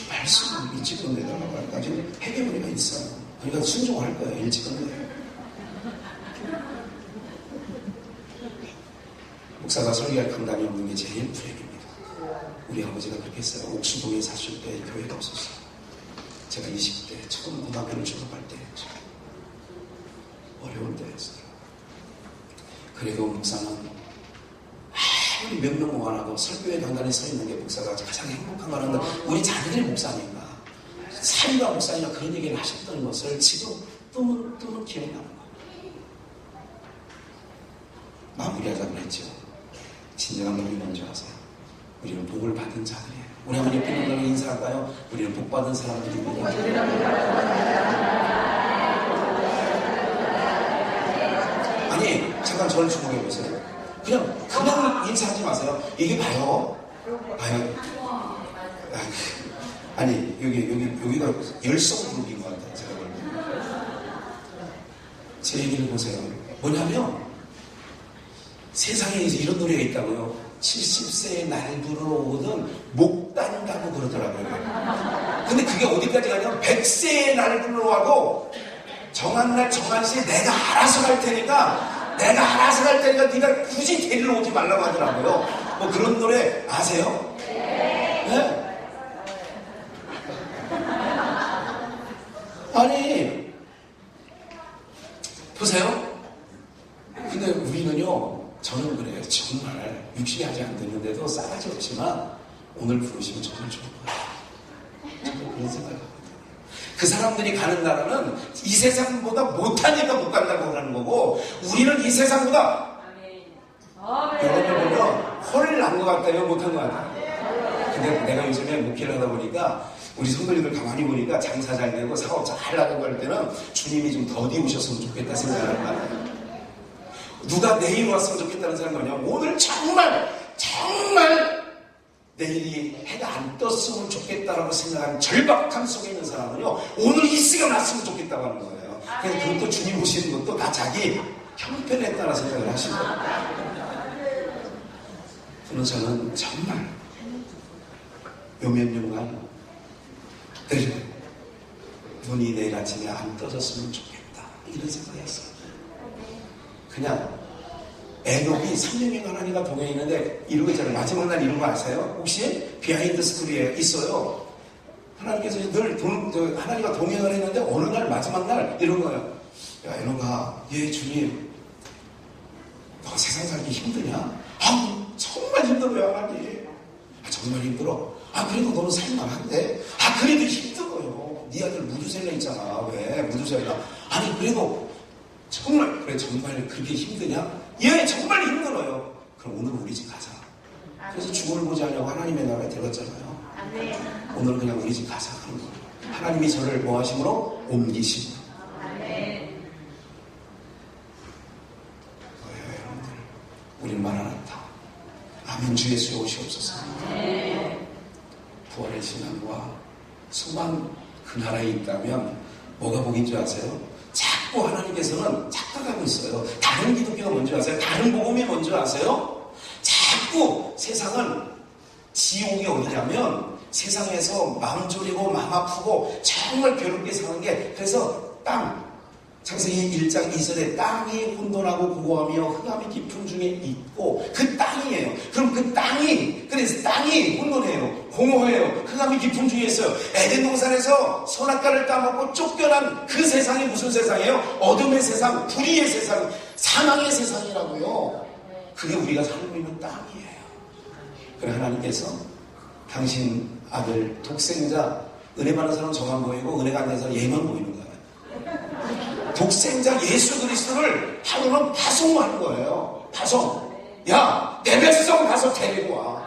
말씀을 일찍 끝내달라고 할까? 지금 해결문의가 있어요. 그러니까 순종할 거예요. 일찍 끝내요. 목사가 설교할 강단이 없는 게 제일 불행입니다. 우리 아버지가 그렇게 했어요. 옥수동에 사실 때 교회가 없었어요. 제가 20대 처음 고등학교를 졸업할 때였죠. 어려울 때였어요. 그래도 목사는 아무리 몇 명 모아놔도 설교회 강단에 서 있는 게 목사가 가장 행복한 거는 우리 자기들이 목사니까, 사위가 목사니까 그런 얘기를 하셨던 것을 지금 뜸은 기억나는 거예요. 마무리하자 그랬죠. 진정한 복이 뭔지 아세요? 우리는 복을 받은 자들이에요. 우리 아버님 삐님들에게 인사할까요? 우리는 복 받은 사람들입니다. 아니, 잠깐 저를 주목해보세요. 그냥 인사하지 마세요. 이게 봐요. 아니, 여기가 열성 그룹인 것 같아요. 제가 보면. 제 얘기를 보세요. 뭐냐면, 세상에 이런 노래가 있다고요. 70세의 날 부르러 오거든 목단다고 그러더라고요. 근데 그게 어디까지 가냐면 100세의 날 부르러 와도 정한 날 정한 시에 내가 알아서 갈 테니까 네가 굳이 데리러 오지 말라고 하더라고요. 뭐 그런 노래 아세요? 네? 아니, 보세요. 근데 우리는요, 저는 그래요. 정말 육신이 아직 안 됐는데도 싸가지 없지만 오늘 부르시면 정말 좋을 거예요. 저는 그런 생각하거든요. 그 사람들이 가는 나라는 이 세상보다 못하니까 못 간다고 하는 거고, 우리는 이 세상보다 여러분 보면 훨 난 것 같아요, 못한 것 같아요. 근데 내가 요즘에 목회를 하다 보니까 우리 성도님들 가만히 보니까 장사 잘 되고 사업 잘 나가고 할 때는 주님이 좀 더디 오셨으면 좋겠다 생각을 많아요. 누가 내일 왔으면 좋겠다는 생각은 뭐냐면, 오늘 정말 내일이 해가 안 떴으면 좋겠다라고 생각하는 절박함 속에 있는 사람은요, 오늘 이 시간 왔으면 좋겠다고 하는 거예요. 그래서 그것도 주님 오시는 것도 다 자기 형편에 따라 생각을 하시는 거예요. 그래서 저는 정말 요 몇 년간 늘 눈이 내일 아침에 안 떠졌으면 좋겠다, 이런 생각이었어요. 그냥 에녹이 3년간 하나님과 동행해 있는데 이러고 있잖아요. 마지막 날 이런 거 아세요? 혹시 비하인드 스토리에 있어요. 하나님께서 늘 하나님과 동행을 했는데 어느 날 마지막 날 이런 거예요. 야, 에녹아, 예 주님, 너 세상 살기 힘드냐? 아, 정말 힘들어요 하나님. 아, 정말 힘들어. 아, 그래도 너는 살만한데? 아, 그래도 힘들어요. 네 아들 무두셀라 있잖아. 왜 무두셀라? 아니, 그래도 정말, 그래, 정말 그렇게 힘드냐? 예, 정말 힘들어요. 그럼 오늘 우리 집 가자. 그래서 죽음을 보지 않냐고 하나님의 나라에 들어갔잖아요. 오늘 그냥 우리 집 가자 하는 거예요. 하나님이 저를 뭐 하심으로? 옮기심으로. 여러분들, 우린 마라나타. 아멘. 주 예수의 오시옵소서. 부활의 신앙과 소망, 그 나라에 있다면 뭐가 복인 줄 아세요? 자꾸 하나님께서는 착각하고 있어요. 다른 기독교가 뭔지 아세요? 다른 복음이 뭔지 아세요? 자꾸 세상은 지옥이 어디냐면 세상에서 마음 졸이고 마음 아프고 정말 괴롭게 사는 게, 그래서 창세기 1장 2절에 땅이 혼돈하고 고고하며 흑암이 깊은 중에 있고, 그 땅이에요. 그럼 그 땅이, 그래서 땅이 혼돈해요, 공허해요, 흑암이 깊은 중에 있어요. 에덴 동산에서 선악과를 따먹고 쫓겨난 그 세상이 무슨 세상이에요? 어둠의 세상, 불의의 세상, 사망의 세상이라고요. 그게 우리가 살고 있는 땅이에요. 그래, 하나님께서 당신 아들 독생자, 은혜 받는 사람은 저만 보이고 은혜가 안 되는 사람은 얘만 보이는 거예요. 독생자 예수 그리스도를 하루는 파송하는 거예요. 파송. 야, 내 백성 가서 데리고 와.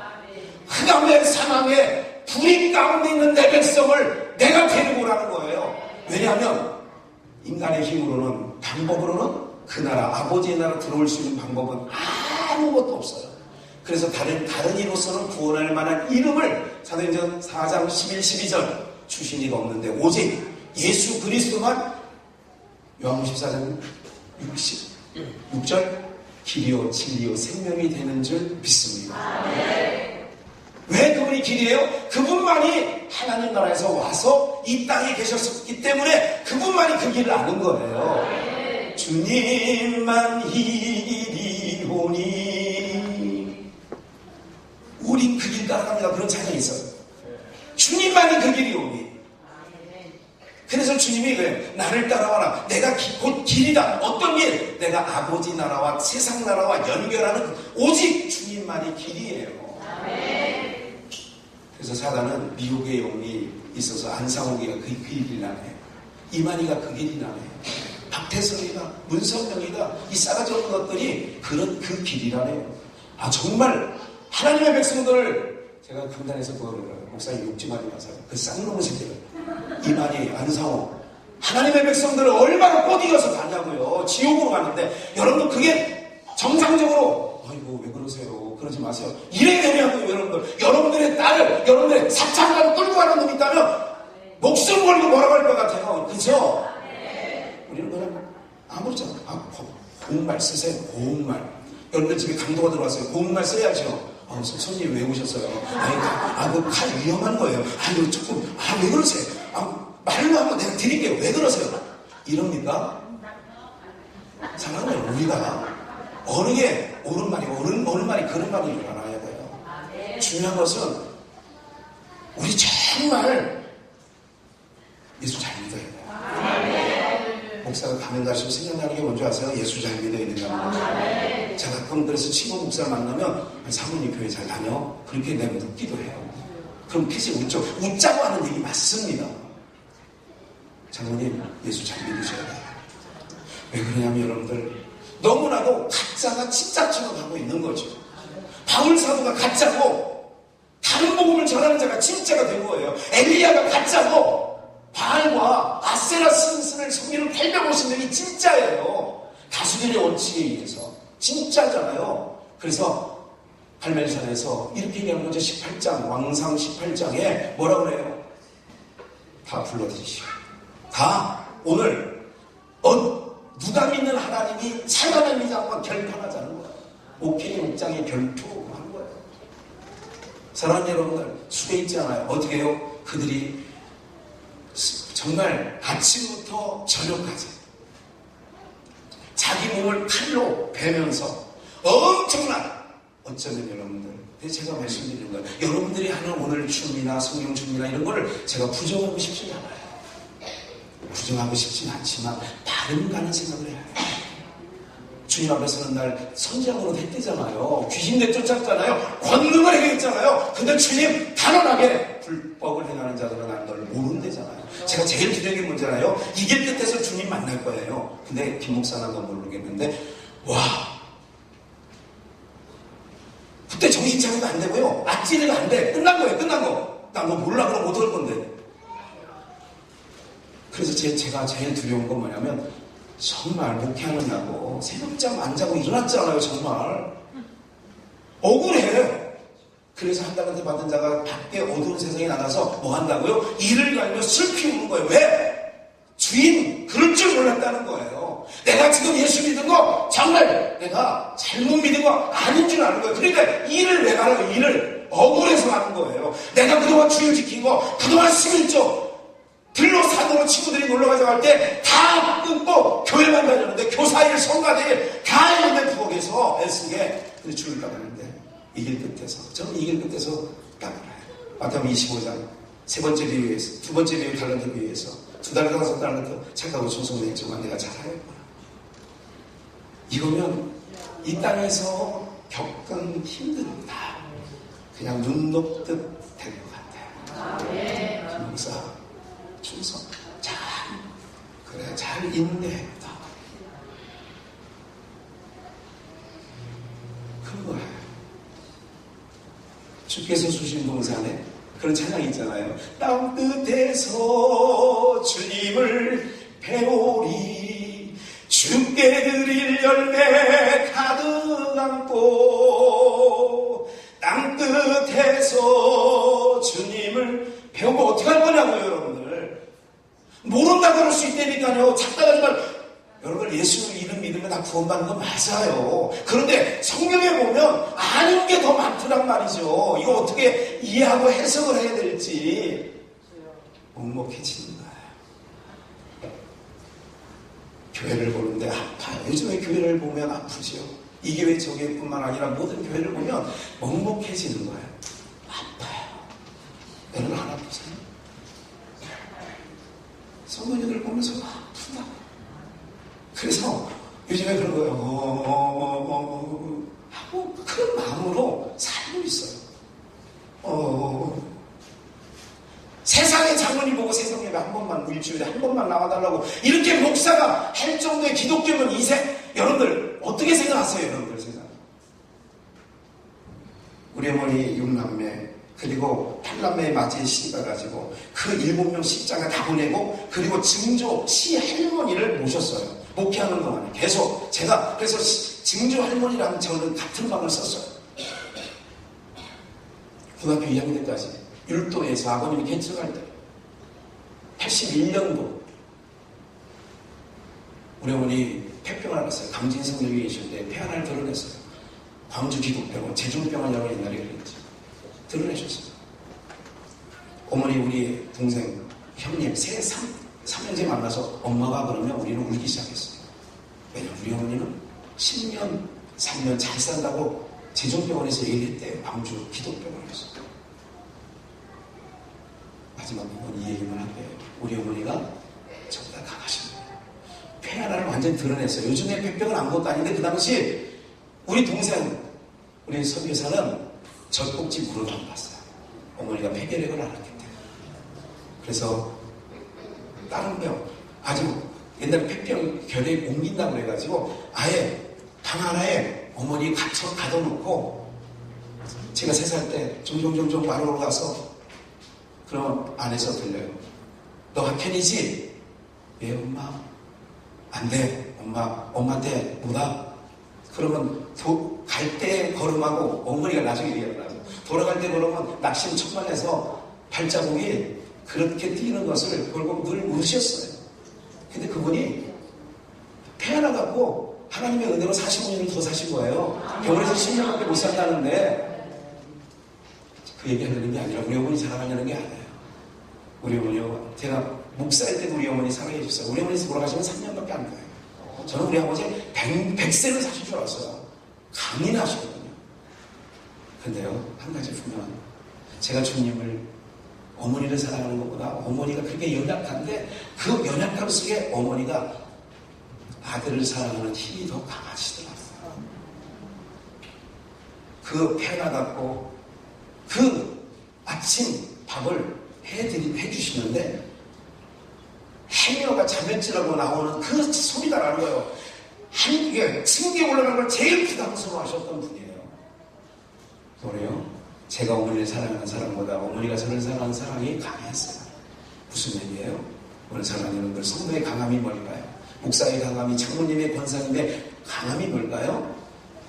흑암의 사망의 불임 가운데 있는 내 백성을 내가 데리고 오라는 거예요. 왜냐하면 인간의 힘으로는, 방법으로는 그 나라, 아버지의 나라 들어올 수 있는 방법은 아무것도 없어요. 그래서 다른 이로서는 구원할 만한 이름을 사도행전 4장 11, 12절 주신 이가 없는데 오직 예수 그리스도만, 요한복음 14장 66절 길이요 진리요 생명이 되는 줄 믿습니다. 왜 그분이 길이에요? 그분만이 하나님 나라에서 와서 이 땅에 계셨기 때문에 그분만이 그 길을 아는 거예요. 주님만 길이오니 우린 그 길 따라갑니다. 그런 찬양이 있어요. 주님만이 그 길이오니. 그래서 주님이 그래요. 나를 따라와라. 내가 곧 길이다. 어떤 길? 내가 아버지 나라와 세상 나라와 연결하는 오직 주님만이 길이에요. 그래서 사단은 미혹의 영이 있어서 안상욱이가 그 길이 나네요. 이만희가 그 길이 나네요. 박태성이가, 문성명이가, 이 싸가지 없는 것들이 그런 그 길이라네요. 아, 정말 하나님의 백성들을 제가 강단에서 그거를 목사님 욕지 마지 마세요. 그 쌍놈의 새끼를. 이만희, 안상호, 하나님의 백성들을 얼마나 꼬디어서 가냐고요. 지옥으로 갔는데, 여러분들 그게 정상적으로, 아이고 왜 그러세요? 그러지 마세요. 이래 되냐고요, 여러분들. 여러분들의 딸을, 여러분들의 사창가로 끌고 가는 놈이 있다면 목숨 걸고 뭐라고 할 것 같아요. 그죠? 우리는 그냥 아무렇잖아. 고운말 쓰세요. 고운말. 여러분들 집에 강도가 들어왔어요. 고운말 써야죠. 손님 왜 오셨어요? 그 칼 위험한 거예요. 이거 조금, 왜 그러세요? 말로 한번 내가 드릴게요. 왜 그러세요? 이럽니까? 사랑하는 우리가 어느 게 옳은 말이고 어느 말이 그런 말인 줄 알아야 돼요. 중요한 것은 우리 정말 예수 잘 믿어야 돼요. 목사가 가면 갈수록 생각나는 게 뭔지 아세요? 예수 잘 믿어야 된다는 거죠. 제가 가끔 그래서 친구 목사 만나면 사모님 교회 잘 다녀? 그렇게 내가 묻기도 해요. 그럼 계속 웃자고 하는 얘기 맞습니다. 장모님 예수 잘 믿으셔야 돼요. 왜 그러냐면 여러분들 너무나도 가짜가 진짜처럼 하고 있는 거죠. 바울 사도가 가짜고 다른 복음을 전하는 자가 진짜가 된 거예요. 엘리야가 가짜고 바알과 아세라 신을 섬기는 850명이 진짜예요. 다수결의 원칙에 의해서 진짜잖아요. 그래서 갈멜산에서 이렇게 얘기하는 거죠. 18장 왕상 18장에 뭐라고 그래요? 다 불러드리시오. 다 오늘 누가 믿는 하나님이 살아난 이장과 결판하자는 거예요. 목회의 목장에 결투하는 거예요. 사랑하는 여러분들 수배 있지 않아요? 어떻게 해요? 그들이 정말 아침부터 저녁까지 자기 몸을 칼로 베면서 엄청난 어쩌면 여러분들 제가 말씀드리는 거예요. 여러분들이 하는 오늘 춤이나 성경 춤이나 이런 거를 제가 부정하고 싶지 않아요. 부정하고 싶진 않지만 다른 가는 생각을 해야 해요. 주님 앞에 서는 날 선지자으로 했대잖아요. 귀신 내쫓았잖아요. 권능을 행했잖아요. 근데 주님 단언하게 불법을 행하는 자들은 난 널 모른대잖아요. 제가 제일 두려운 게 뭔지알아요? 이길 끝에서 주님 만날 거예요. 근데 김 목사는 건 모르겠는데 와 그때 정신 차리도 안 되고요. 앞지르가 안 돼. 끝난 거예요. 끝난 거. 난 뭐 몰라 그럼 못 할 건데. 그래서 제가 제일 두려운 건 뭐냐면 정말 목회하느냐고 새벽잠 안 자고 일어났잖아요. 정말 억울해. 그래서 한 달한테 받은 자가 밖에 어두운 세상에 나가서 뭐 한다고요? 이를 갈며 슬피 우는 거예요. 왜? 주인 그럴 줄 몰랐다는 거예요. 내가 지금 예수 믿은 거 정말 내가 잘못 믿은 거 아닌 줄 아는 거예요. 그러니까 일을 왜 가라고 일을 억울해서 하는 거예요. 내가 그동안 주일 지킨 거 그동안 11조 들로 산으로 친구들이 놀러가자고 할 때 다 끊고 교회만 다녔는데 교사일 성가대일 다 있는 부엌에서 애쓰게 근데 주일 가봤는데 이길 끝에서 저는 이길 끝에서 딱 알아요. 마태복음 25장 세 번째 비유에서 두 번째 비유 달란트 비유에서 두 달란트 다섯 달란트 착하고 충성된 정말 내가 잘하겠구나. 이거면 이 땅에서 겪은 힘듭니다. 그냥 눈 녹듯 될 것 같아요. 김목사 충성 잘 그래 잘 인내했다. 그거예요. 주께서 주신 동산에 그런 찬양이 있잖아요. 땅 끝에서 주님을 배우리 주께 드릴 열매 가득 안고 땅 끝에서 주님을 배우고 어떻게 할 거냐고요 여러분들. 모른다 그럴 수 있다니까요. 착각하지만 여러분 예수 이름 믿으면 다 구원받는 거 맞아요. 그런데 성경에 보면 아는 게 더 많더란 말이죠. 이거 어떻게 이해하고 해석을 해야 될지 먹먹해지는 거예요. 교회를 보는데 아파요. 요즘에 교회를 보면 아프죠. 이 교회 저 교회뿐만 아니라 모든 교회를 보면 먹먹해지는 거예요. 아파요. 여러분 안 아프세요? 성도님들 보면서 아프다. 그래서 요즘에 그런 거예요. 하고 그런 마음으로 살고 있어요. 세상의 장로님 보고 새벽예배 한 번만 일주일에 한 번만 나와달라고 이렇게 목사가 할 정도의 기독교면 여러분들 어떻게 생각하세요? 여러분들 세상 우리 어머니 6남매 그리고 8남매의 맞이에 시집가 가지고 그 7명 십자가 다 보내고 그리고 증조 시할머니를 모셨어요. 목회하는 동안에 계속 제가 그래서 증조 할머니랑 저는 같은 방을 썼어요. 고등학교 2학년 때까지 율도에서 아버님이 개척할 때 81년도 우리 어머니 폐병을 앓았어요. 강진성역에 계실 때 폐 하나를 드러냈어요. 광주 기독병원 제중병원이라고 옛날에 그랬죠. 드러내셨어요. 어머니 우리 동생 형님 3년째 만나서 엄마가 그러면 우리는 울기 시작했어요. 왜냐면 우리 어머니는 10년 3년 잘 산다고 제중병원에서 얘기했대요. 광주 기독병원에서. 마지막 부분 이 얘기만 할게요. 우리 어머니가 저보다 강하신 거예요. 하나를 완전히 드러냈어요. 요즘에 폐병은 아무것도 아닌데 그 당시 우리 동생, 우리 서교사는 젖꼭지 물어도 안 봤어요. 어머니가 폐결핵을 앓았기 때문에. 그래서 다른 병, 아주 옛날에 폐병 결핵 옮긴다고 그래가지고 아예 방 하나에 어머니 가둬놓고 제가 3살 때 종종 마루로 가서 그럼 안에서 들려요. 너 한편이지? 예, 엄마. 안 돼. 엄마한테 못 와. 그러면 갈 때 걸음하고 어머니가 나중에 얘기하더라고요. 돌아갈 때 걸으면 낙심 천만에서 발자국이 그렇게 뛰는 것을 결국 늘 우셨어요. 근데 그분이 폐 하나 갖고 하나님의 은혜로 45년을 더 사신 거예요. 병원에서 10년밖에 못 산다는데 그 얘기 하려는 게 아니라 우리 어머니 사랑하려는 게 아니에요. 우리 어머니요. 제가 목사일 때도 우리 어머니 사랑해 주셨어요. 우리 어머니 돌아가시면 3년밖에 안 돼요. 저는 우리 아버지 100세를 사실 줄 알았어요. 강인하시거든요. 근데요, 한 가지 보면 제가 주님을 어머니를 사랑하는 것보다 어머니가 그렇게 연약한데 그 연약함 속에 어머니가 아들을 사랑하는 힘이 더 강하시더라고요. 그 폐나 갖고 그 아침 밥을 해주시는데 해녀가 자멸질하고 나오는 그 소리가 나는 거예요. 한국에 층기에 올라가는 걸 제일 부담스러워 하셨던 분이에요. 그래요? 제가 어머니를 사랑하는 사랑보다 어머니가 저를 사랑하는 사랑이 강했어요. 무슨 얘기예요? 오늘 사랑하는 여러분들, 성도의 강함이 뭘까요? 목사의 강함이, 장모님의 권사님의 강함이 뭘까요?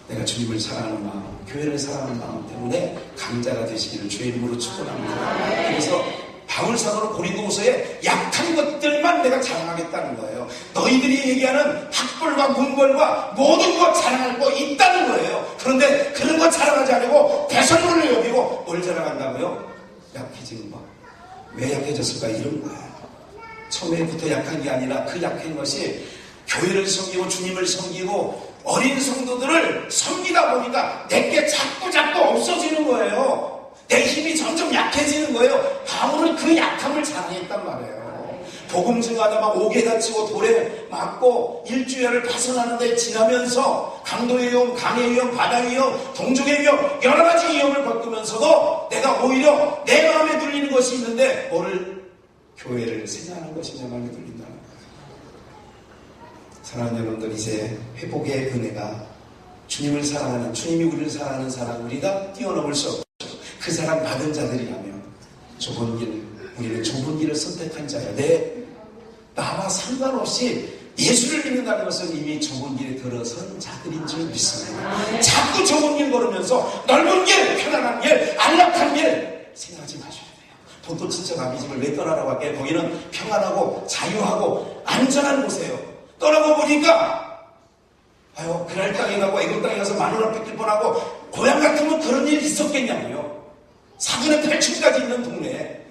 내가 주님을 사랑하는 마음, 교회를 사랑하는 마음 때문에 강자가 되시기를 주의 이름으로 축원합니다. 그래서 바울사도는 고린도후서에 약한 것들만 내가 자랑하겠다는 거예요. 너희들이 얘기하는 학벌과 문벌과 모든 것 자랑할 거 있다는 거예요. 그런데 그런 거 자랑하지 않고 배설물을 여기고 뭘 자랑한다고요? 약해진 것. 왜 약해졌을까? 이런 거예요. 처음에부터 약한 게 아니라 그 약한 것이 교회를 섬기고 주님을 섬기고 어린 성도들을 섬기다 보니까 내게 자꾸 없어지는 거예요. 내 힘이 점점 약해지는 거예요. 바울은 그 약함을 자랑했단 말이에요. 복음 증하다 막 옥에 갇히고 돌에 맞고 일주일을 파선하는데 지나면서 강도의 위험, 강의 위험, 바다의 위험, 동족의 위험, 여러 가지 위험을 겪으면서도 내가 오히려 내 마음에 눌리는 것이 있는데 뭐를 교회를 생각하는 것이 내 마음에 눌린다는 거예요. 사랑하는 여러분들, 이제 회복의 은혜가 주님을 사랑하는, 주님이 우리를 사랑하는 사랑, 우리가 뛰어넘을 수 없고 그 사랑 받은 자들이라면 좁은 길, 우리는 좁은 길을 선택한 자야. 나와 상관없이 예수를 믿는다는 것은 이미 좁은 길에 들어선 자들인 줄 믿습니다. 자꾸 좁은 길 걸으면서 넓은 길, 편안한 길, 안락한 길 생각하지 마셔야 돼요. 본토 친척 아비 집을 왜 떠나라고 할게요? 거기는 평안하고 자유하고 안전한 곳이에요. 떠나고 보니까 그날 땅에 가고 애굽 땅에 가서 마누라 뺏길 뻔하고 고향 같으면 그런 일이 있었겠냐고요. 4분의 8층까지 있는 동네에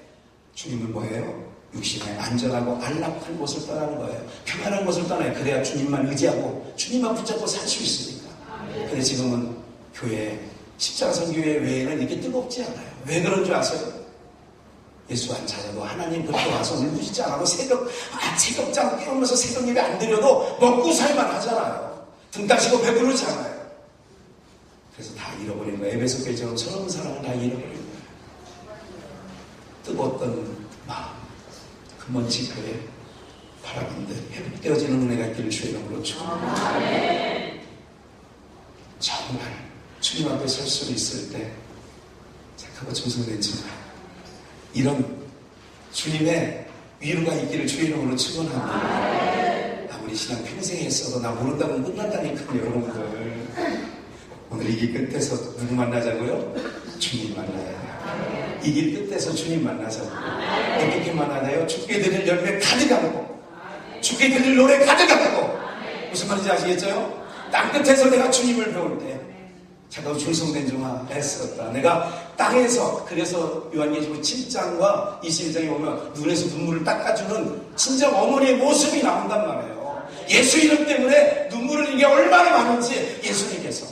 주님은 뭐예요? 육신에 안전하고 안락한 곳을 떠나는 거예요. 평안한 곳을 떠나요. 그래야 주님만 의지하고 주님만 붙잡고 살 수 있으니까. 근데 지금은 교회, 십자가 선교회 외에는 이게 뜨겁지 않아요. 왜 그런 줄 아세요? 예수 안 찾아도 하나님 그렇게 와서 울부짖지 않아도 새벽장 깨우면서 새벽 예배 안 드려도 먹고 살만 하잖아요. 등 따시고 배부르지 않아요. 그래서 다 잃어버리는 거예요. 에베소 교회처럼 처음 사랑을 다 잃어버리는 거예요. 뜨거웠던 마음, 그 먼지 교회 바라는데 회복되어지는 은혜가 있기를 주의 이름으로 축원합니다. 정말 주님 앞에 설 수 있을 때 착하고 정성된 친구, 이런 주님의 위로가 있기를 주의 이름으로 축원합니다. 아무리 신앙 평생 했어도 나 모른다면 끝난다니까요. 여러분들, 오늘 이 길 끝에서 누구 만나자고요? 주님 만나야 돼요. 이 길 끝에서 주님 만나자고요. 어떻게 만나나요? 죽게 드릴 열매 가득하고 죽게 드릴 노래 가득하고. 무슨 말인지 아시겠죠? 땅 끝에서 내가 주님을 배울 때 잠깐 중성된 종아 애썼다. 내가 땅에서, 그래서 요한계시록 7장과 21장에 보면 눈에서 눈물을 닦아주는 친정 어머니의 모습이 나온단 말이에요. 예수 이름 때문에 눈물을 흘린 게 얼마나 많은지 예수님께서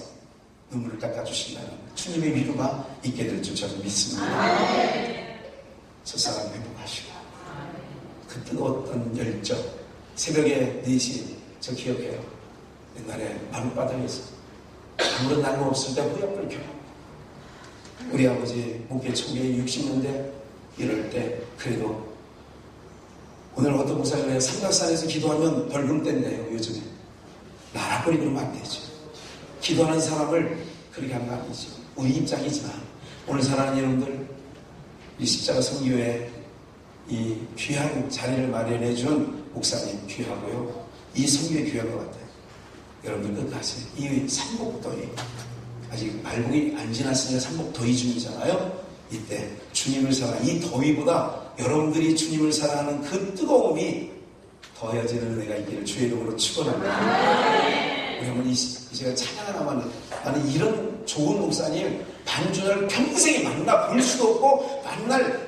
눈물을 닦아주신다는 주님의 위로가 있게 될 줄 저는 믿습니다. 첫사랑 회복하시고 그 뜨거웠던 열정, 새벽에 4시 저 기억해요. 옛날에 마룻바닥에서 아무런 나무 없을 때 뿌옇불 켜. 우리 아버지 목회 초기에 60년대 이럴 때 그래도 오늘 어떤 목사님이 삼각산에서 기도하면 벌금 뗀대요. 요즘에 나락거리 그러면 안 되죠. 기도하는 사람을 그렇게 하는 거 아니죠. 우리 입장이지만 오늘 사랑하는 여러분들, 이 십자가 선교회 이 귀한 자리를 마련해 준 목사님 귀하고요. 이 선교회 귀한 것 같아요. 여러분들 끝까지 이 삼복더위, 아직 말복이 안 지났으니까 삼복더위 중이잖아요. 이때 주님을 사랑, 이 더위보다 여러분들이 주님을 사랑하는 그 뜨거움이 더해지는 은혜가 있기를 주의 이름으로 축원합니다. 우리 한번 이 시간 찬양 하나만, 나는 이런 좋은 목사님 반주를 평생에 만나 볼 수도 없고 만날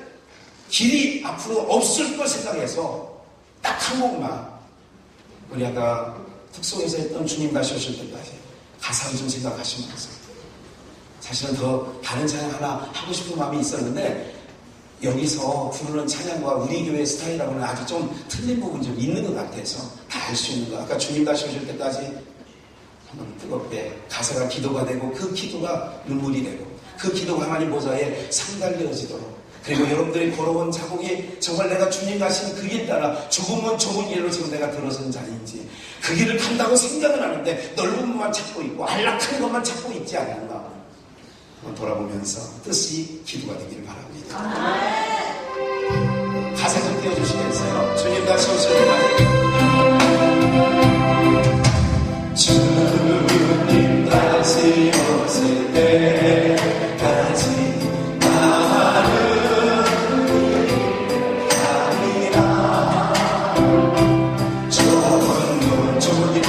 길이 앞으로 없을 걸 생각해서 딱 한 곡만, 우리 아까 특송에서 했던 주님 다시 오실 때까지 가사를 좀 생각하시면서, 사실은 더 다른 찬양 하나 하고 싶은 마음이 있었는데 여기서 부르는 찬양과 우리 교회 스타일하고는 아주 좀 틀린 부분이 좀 있는 것 같아서 다 알 수 있는 거. 아까 주님 다시 오실 때까지 한번 뜨겁게 가사가 기도가 되고 그 기도가 눈물이 되고 그 기도가 하나님 보좌에 상달되어지도록, 그리고 여러분들이 걸어온 자국이 정말 내가 주님 가신 그 길 따라 좁으면 좁은 길로 지금 내가 들어선 자리인지 그 길을 간다고 생각은 하는데 넓은 것만 찾고 있고 안락한 것만 찾고 있지 않는가 한번 돌아보면서 뜻이 기도가 되기를 바랍니다. 가사 좀 띄워주시겠어요? 주님 다시 오실 때까지, 주님 다시 오실 때까지 나는 아니라 좁은 문 좁은 길